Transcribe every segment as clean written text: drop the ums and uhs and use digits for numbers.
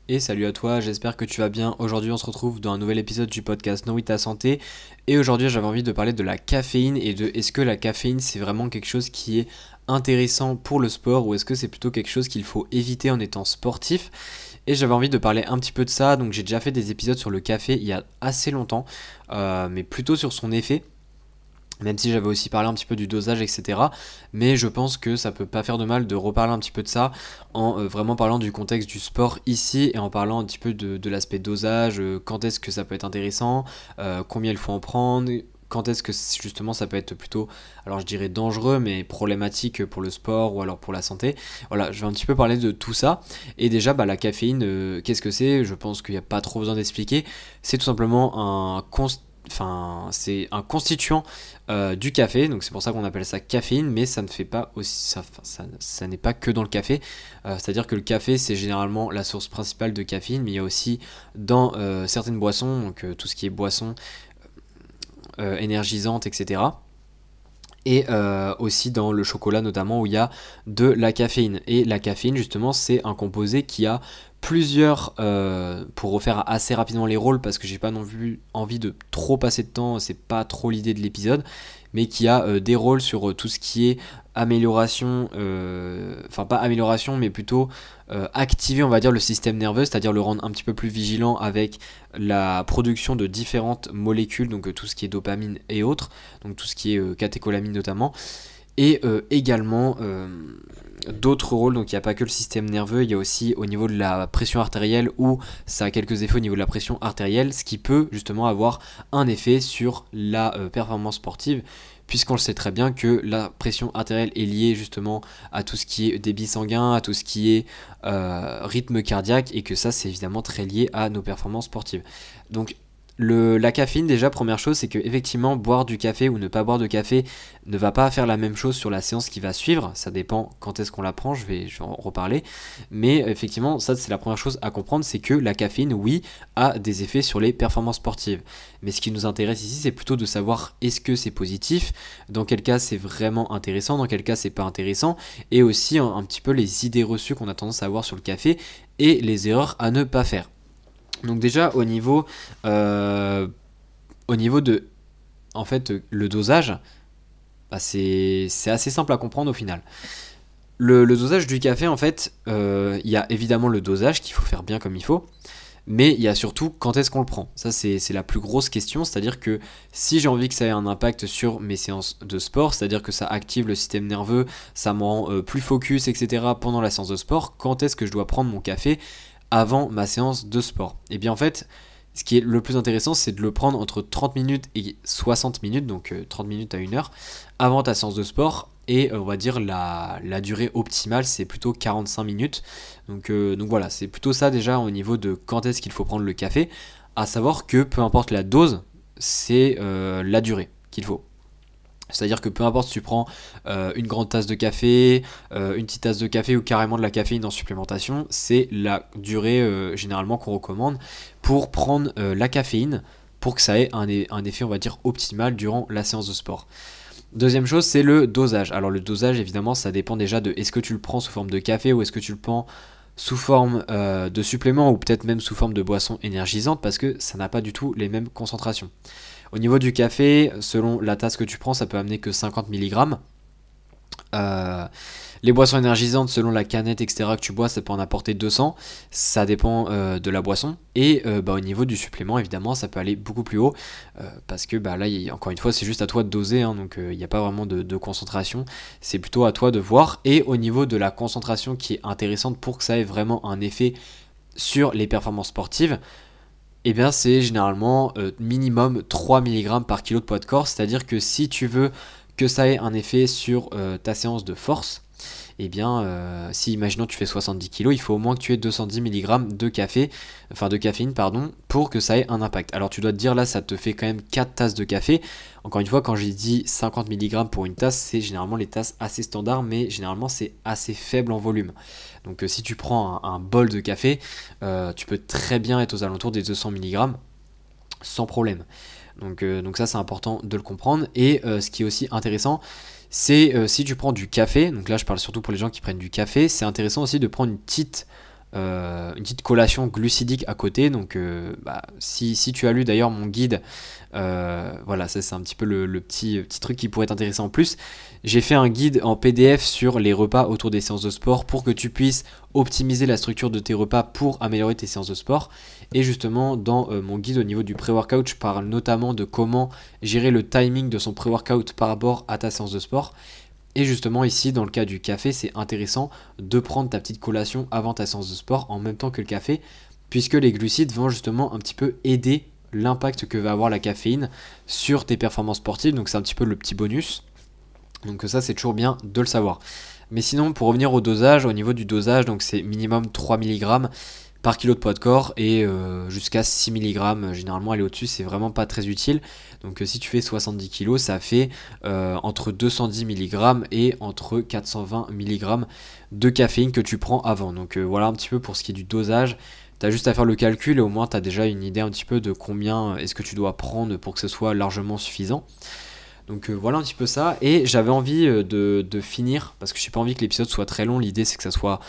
Et salut à toi, j'espère que tu vas bien. Aujourd'hui on se retrouve dans un nouvel épisode du podcast Nourris ta santé. Et aujourd'hui j'avais envie de parler de la caféine et de est-ce que la caféine c'est vraiment quelque chose qui est intéressant pour le sport ou est-ce que c'est plutôt quelque chose qu'il faut éviter en étant sportif. Et j'avais envie de parler un petit peu de ça, donc j'ai déjà fait des épisodes sur le café il y a assez longtemps, mais plutôt sur son effet. Même si j'avais aussi parlé un petit peu du dosage, etc. Mais je pense que ça peut pas faire de mal de reparler un petit peu de ça en vraiment parlant du contexte du sport ici et en parlant un petit peu de l'aspect dosage, quand est-ce que ça peut être intéressant, combien il faut en prendre, quand est-ce que justement ça peut être plutôt, alors je dirais dangereux, mais problématique pour le sport ou alors pour la santé. Voilà, je vais un petit peu parler de tout ça. Et déjà, la caféine, qu'est-ce que c'est? Je pense qu'il n'y a pas trop besoin d'expliquer. C'est tout simplement c'est un constituant du café, donc c'est pour ça qu'on appelle ça caféine, mais ça ne fait pas aussi, ça n'est pas que dans le café. C'est-à-dire que le café c'est généralement la source principale de caféine, mais il y a aussi dans certaines boissons, donc tout ce qui est boissons énergisantes, etc. Et aussi dans le chocolat notamment où il y a de la caféine. Et la caféine justement c'est un composé qui a plusieurs, pour refaire assez rapidement les rôles parce que j'ai pas non plus envie de trop passer de temps, c'est pas trop l'idée de l'épisode, mais qui a des rôles sur tout ce qui est amélioration, enfin pas amélioration mais plutôt activer on va dire le système nerveux, c'est-à-dire le rendre un petit peu plus vigilant avec la production de différentes molécules, donc tout ce qui est dopamine et autres, donc tout ce qui est catécholamine notamment, et également d'autres rôles, donc il n'y a pas que le système nerveux, il y a aussi au niveau de la pression artérielle où ça a quelques effets au niveau de la pression artérielle, ce qui peut justement avoir un effet sur la performance sportive, puisqu'on le sait très bien que la pression artérielle est liée justement à tout ce qui est débit sanguin, à tout ce qui est rythme cardiaque, et que ça c'est évidemment très lié à nos performances sportives. Donc la caféine, déjà, première chose, c'est que effectivement, boire du café ou ne pas boire de café ne va pas faire la même chose sur la séance qui va suivre. Ça dépend quand est-ce qu'on la prend, je vais en reparler. Mais effectivement, ça, c'est la première chose à comprendre, c'est que la caféine, oui, a des effets sur les performances sportives. Mais ce qui nous intéresse ici, c'est plutôt de savoir est-ce que c'est positif, dans quel cas c'est vraiment intéressant, dans quel cas c'est pas intéressant, et aussi un petit peu les idées reçues qu'on a tendance à avoir sur le café et les erreurs à ne pas faire. Donc déjà au niveau de en fait le dosage, c'est assez simple à comprendre au final. Le dosage du café en fait, il y a évidemment le dosage qu'il faut faire bien comme il faut, mais il y a surtout quand est-ce qu'on le prend. Ça c'est la plus grosse question, c'est-à-dire que si j'ai envie que ça ait un impact sur mes séances de sport, c'est-à-dire que ça active le système nerveux, ça me rend plus focus, etc. pendant la séance de sport, quand est-ce que je dois prendre mon café avant ma séance de sport? Et bien en fait, ce qui est le plus intéressant, c'est de le prendre entre 30 minutes et 60 minutes, donc 30 minutes à 1 heure, avant ta séance de sport. Et on va dire la durée optimale, c'est plutôt 45 minutes. Donc voilà, c'est plutôt ça déjà au niveau de quand est-ce qu'il faut prendre le café. À savoir que peu importe la dose, c'est la durée qu'il faut. C'est-à-dire que peu importe si tu prends une grande tasse de café, une petite tasse de café ou carrément de la caféine en supplémentation, c'est la durée généralement qu'on recommande pour prendre la caféine pour que ça ait un effet on va dire optimal durant la séance de sport. Deuxième chose, c'est le dosage. Alors le dosage évidemment ça dépend déjà de est-ce que tu le prends sous forme de café ou est-ce que tu le prends sous forme de supplément ou peut-être même sous forme de boisson énergisante parce que ça n'a pas du tout les mêmes concentrations. Au niveau du café, selon la tasse que tu prends, ça peut amener que 50 mg. Les boissons énergisantes, selon la canette, etc. que tu bois, ça peut en apporter 200. Ça dépend de la boisson. Et au niveau du supplément, évidemment, ça peut aller beaucoup plus haut. Parce que là, encore une fois, c'est juste à toi de doser. Donc il n'y a pas vraiment de concentration. C'est plutôt à toi de voir. Et au niveau de la concentration qui est intéressante pour que ça ait vraiment un effet sur les performances sportives, eh bien c'est généralement minimum 3 mg par kilo de poids de corps, c'est-à-dire que si tu veux que ça ait un effet sur ta séance de force, eh bien si imaginons tu fais 70 kg, il faut au moins que tu aies 210 mg de caféine pardon, pour que ça ait un impact. Alors tu dois te dire là ça te fait quand même 4 tasses de café. Encore une fois quand j'ai dit 50 mg pour une tasse, c'est généralement les tasses assez standards, mais généralement c'est assez faible en volume. Donc si tu prends un bol de café, tu peux très bien être aux alentours des 200 mg sans problème. Donc ça c'est important de le comprendre. Et ce qui est aussi intéressant, c'est si tu prends du café, donc là je parle surtout pour les gens qui prennent du café, c'est intéressant aussi de prendre une petite une petite collation glucidique à côté. Donc si tu as lu d'ailleurs mon guide, voilà, ça c'est un petit peu le petit truc qui pourrait t'intéresser en plus. J'ai fait un guide en PDF sur les repas autour des séances de sport pour que tu puisses optimiser la structure de tes repas pour améliorer tes séances de sport. Et justement, dans mon guide au niveau du pré-workout, je parle notamment de comment gérer le timing de son pré-workout par rapport à ta séance de sport. Et justement ici, dans le cas du café, c'est intéressant de prendre ta petite collation avant ta séance de sport en même temps que le café, puisque les glucides vont justement un petit peu aider l'impact que va avoir la caféine sur tes performances sportives. Donc c'est un petit peu le petit bonus. Donc ça, c'est toujours bien de le savoir. Mais sinon, pour revenir au dosage, au niveau du dosage, donc c'est minimum 3 mg par kilo de poids de corps et jusqu'à 6 mg. Généralement, aller au-dessus, c'est vraiment pas très utile. Donc si tu fais 70 kg, ça fait entre 210 mg et entre 420 mg de caféine que tu prends avant. Donc voilà un petit peu pour ce qui est du dosage. Tu as juste à faire le calcul et au moins tu as déjà une idée un petit peu de combien est-ce que tu dois prendre pour que ce soit largement suffisant. Donc voilà un petit peu ça, et j'avais envie de finir, parce que j'ai pas envie que l'épisode soit très long, l'idée c'est que ça soit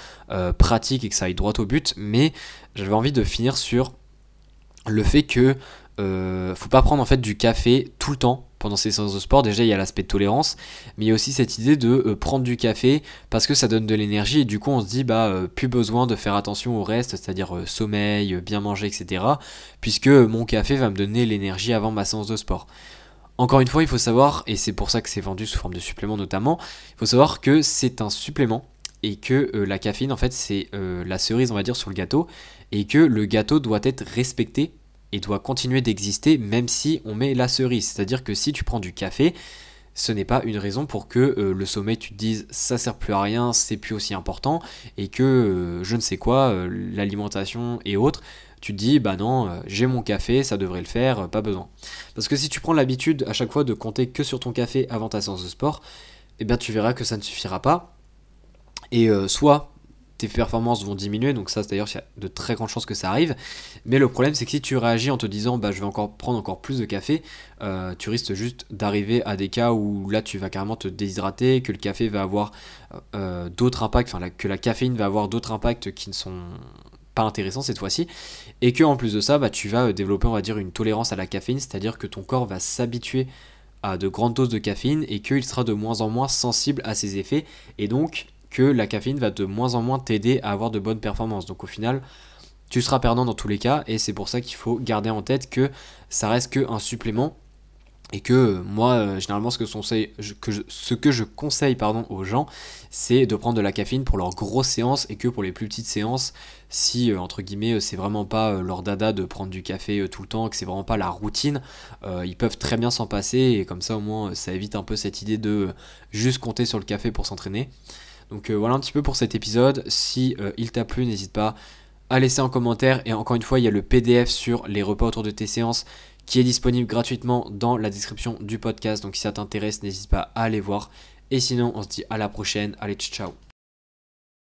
pratique et que ça aille droit au but, mais j'avais envie de finir sur le fait que faut pas prendre en fait du café tout le temps pendant ces séances de sport. Déjà il y a l'aspect de tolérance, mais il y a aussi cette idée de prendre du café parce que ça donne de l'énergie, et du coup on se dit plus besoin de faire attention au reste, c'est-à-dire sommeil, bien manger, etc. Puisque mon café va me donner l'énergie avant ma séance de sport. Encore une fois, il faut savoir, et c'est pour ça que c'est vendu sous forme de supplément notamment, il faut savoir que c'est un supplément et que la caféine, en fait, c'est la cerise, on va dire, sur le gâteau, et que le gâteau doit être respecté et doit continuer d'exister même si on met la cerise. C'est-à-dire que si tu prends du café, ce n'est pas une raison pour que le sommeil, tu te dises ça sert plus à rien, c'est plus aussi important, et que je ne sais quoi, l'alimentation et autres, tu te dis bah non, j'ai mon café, ça devrait le faire, pas besoin. Parce que si tu prends l'habitude à chaque fois de compter que sur ton café avant ta séance de sport, eh bien tu verras que ça ne suffira pas, et soit tes performances vont diminuer, donc ça d'ailleurs il y a de très grandes chances que ça arrive, mais le problème c'est que si tu réagis en te disant je vais encore prendre encore plus de café, tu risques juste d'arriver à des cas où là tu vas carrément te déshydrater, que le café va avoir d'autres impacts, enfin que la caféine va avoir d'autres impacts qui ne sont pas intéressants cette fois-ci, et que en plus de ça tu vas développer, on va dire, une tolérance à la caféine, c'est-à-dire que ton corps va s'habituer à de grandes doses de caféine et qu'il sera de moins en moins sensible à ses effets, et donc que la caféine va de moins en moins t'aider à avoir de bonnes performances. Donc au final, tu seras perdant dans tous les cas, et c'est pour ça qu'il faut garder en tête que ça reste qu'un supplément, et que moi, généralement, ce que je conseille aux gens, c'est de prendre de la caféine pour leurs grosses séances, et que pour les plus petites séances, si, entre guillemets, c'est vraiment pas leur dada de prendre du café tout le temps, que c'est vraiment pas la routine, ils peuvent très bien s'en passer, et comme ça, au moins, ça évite un peu cette idée de juste compter sur le café pour s'entraîner. Donc voilà un petit peu pour cet épisode. Si il t'a plu, n'hésite pas à laisser un commentaire. Et encore une fois, il y a le PDF sur les repas autour de tes séances qui est disponible gratuitement dans la description du podcast. Donc si ça t'intéresse, n'hésite pas à aller voir. Et sinon, on se dit à la prochaine. Allez, ciao.